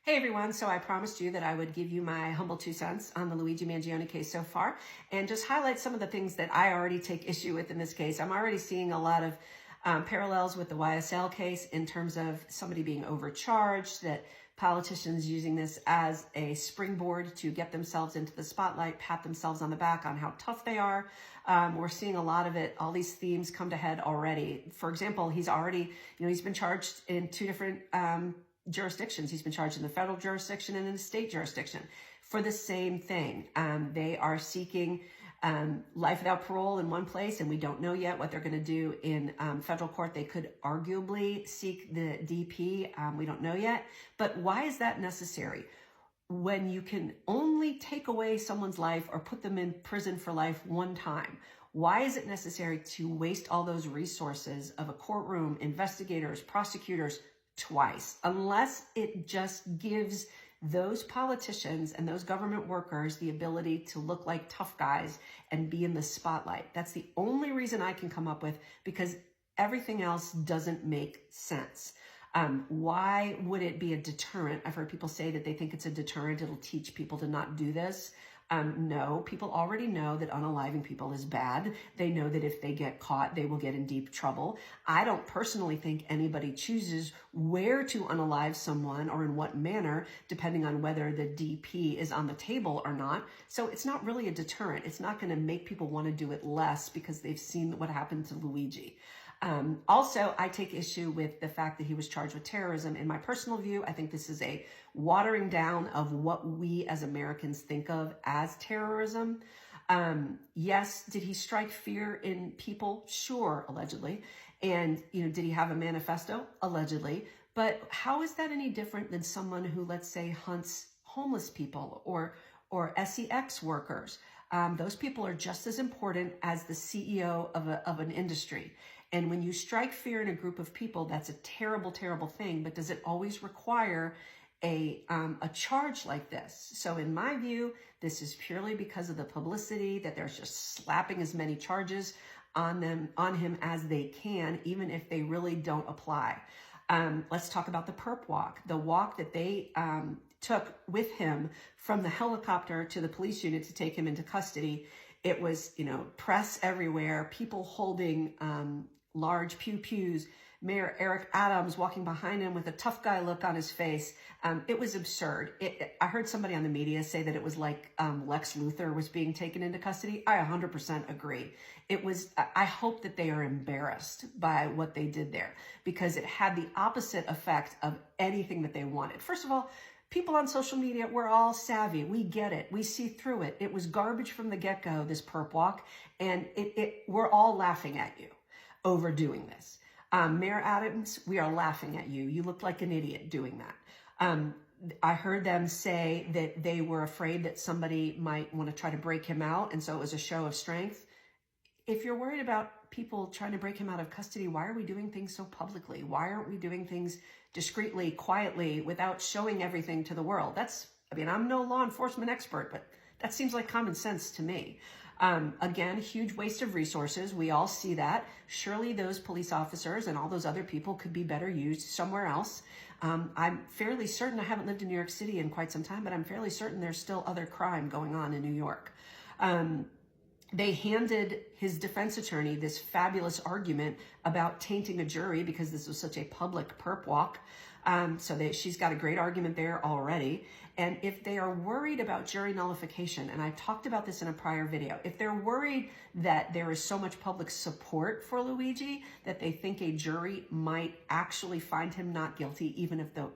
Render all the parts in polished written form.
Hey everyone, so I promised you that I would give you my humble 2 cents on the Luigi Mangione case so far and just highlight some of the things that I already take issue with in this case. I'm already seeing a lot of parallels with the YSL case in terms of somebody being overcharged, that politicians using this as a springboard to get themselves into the spotlight, pat themselves on the back on how tough they are. We're seeing a lot of it, all these themes come to head already. For example, he's been charged in two different jurisdictions. He's been charged in the federal jurisdiction and in the state jurisdiction for the same thing. They are seeking life without parole in one place, and we don't know yet what they're going to do in federal court. They could arguably seek the DP. We don't know yet. But why is that necessary? When you can only take away someone's life or put them in prison for life one time, why is it necessary to waste all those resources of a courtroom, investigators, prosecutors, twice, unless it just gives those politicians and those government workers the ability to look like tough guys and be in the spotlight? That's the only reason I can come up with, because everything else doesn't make sense. Why would it be a deterrent? I've heard people say that they think it's a deterrent. It'll teach people to not do this. No, people already know that unaliving people is bad. They know that if they get caught, they will get in deep trouble. I don't personally think anybody chooses where to unalive someone or in what manner, depending on whether the DP is on the table or not. So it's not really a deterrent. It's not going to make people want to do it less because they've seen what happened to Luigi. Also, I take issue with the fact that he was charged with terrorism. In my personal view, I think this is a watering down of what we as Americans think of as terrorism. Yes, did he strike fear in people? Sure, allegedly. And, did he have a manifesto? Allegedly. But how is that any different than someone who, let's say, hunts homeless people or SEX workers? Those people are just as important as the CEO of an industry. And when you strike fear in a group of people, that's a terrible, terrible thing. But does it always require a charge like this? So in my view, this is purely because of the publicity, that they're just slapping as many charges on him as they can, even if they really don't apply. Let's talk about the perp walk, the walk that they took with him from the helicopter to the police unit to take him into custody. It was, press everywhere, people holding large pews, Mayor Eric Adams walking behind him with a tough guy look on his face. It was absurd. I heard somebody on the media say that it was like Lex Luthor was being taken into custody. I 100% agree. I hope that they are embarrassed by what they did there, because it had the opposite effect of anything that they wanted. First of all, people on social media, we're all savvy. We get it. We see through it. It was garbage from the get-go, this perp walk, and we're all laughing at you over doing this. Mayor Adams, we are laughing at you. You look like an idiot doing that. I heard them say that they were afraid that somebody might want to try to break him out, and so it was a show of strength. If you're worried about people trying to break him out of custody, why are we doing things so publicly? Why aren't we doing things discreetly, quietly, without showing everything to the world? I'm no law enforcement expert, but that seems like common sense to me. Again, huge waste of resources. We all see that. Surely those police officers and all those other people could be better used somewhere else. I'm fairly certain, I haven't lived in New York City in quite some time, but I'm fairly certain there's still other crime going on in New York. They handed his defense attorney this fabulous argument about tainting a jury because this was such a public perp walk. She's got a great argument there already. And if they are worried about jury nullification, and I talked about this in a prior video, if they're worried that there is so much public support for Luigi that they think a jury might actually find him not guilty, even if the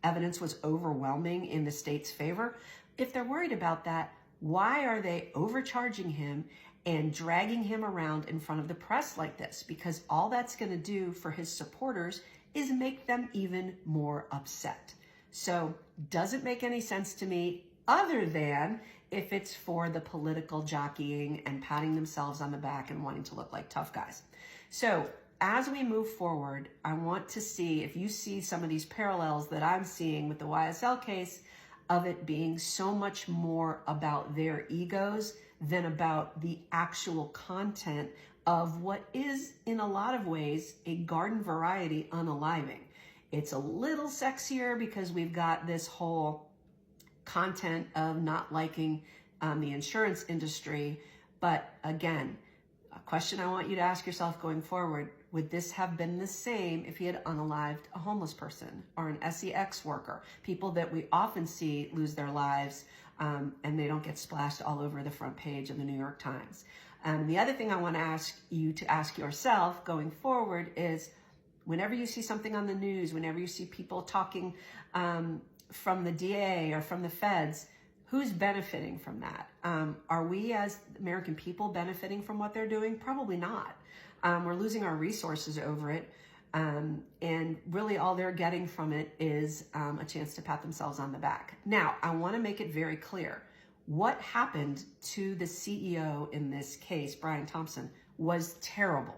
evidence was overwhelming in the state's favor, if they're worried about that, why are they overcharging him and dragging him around in front of the press like this? Because all that's going to do for his supporters is make them even more upset. So doesn't make any sense to me, other than if it's for the political jockeying and patting themselves on the back and wanting to look like tough guys. So as we move forward, I want to see if you see some of these parallels that I'm seeing with the YSL case, of it being so much more about their egos than about the actual content of what is, in a lot of ways, a garden variety unaliving. It's a little sexier because we've got this whole content of not liking the insurance industry. But again, a question I want you to ask yourself going forward, would this have been the same if he had unalived a homeless person or an SEX worker, people that we often see lose their lives and they don't get splashed all over the front page of the New York Times? The other thing I want to ask you to ask yourself going forward is, whenever you see something on the news, whenever you see people talking from the DA or from the feds, who's benefiting from that? Are we as American people benefiting from what they're doing? Probably not. We're losing our resources over it. And really all they're getting from it is a chance to pat themselves on the back. Now, I want to make it very clear. What happened to the CEO in this case, Brian Thompson, was terrible.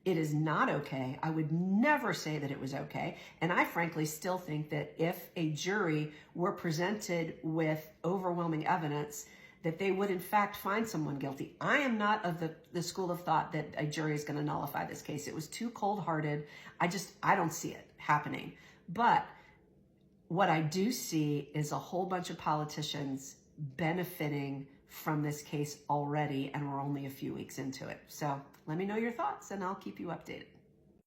It is not okay. I would never say that it was okay. And I frankly still think that if a jury were presented with overwhelming evidence, that they would in fact find someone guilty. I am not of the school of thought that a jury is going to nullify this case. It was too cold-hearted. I don't see it happening. But what I do see is a whole bunch of politicians benefiting from this case already, and we're only a few weeks into it. So let me know your thoughts and I'll keep you updated.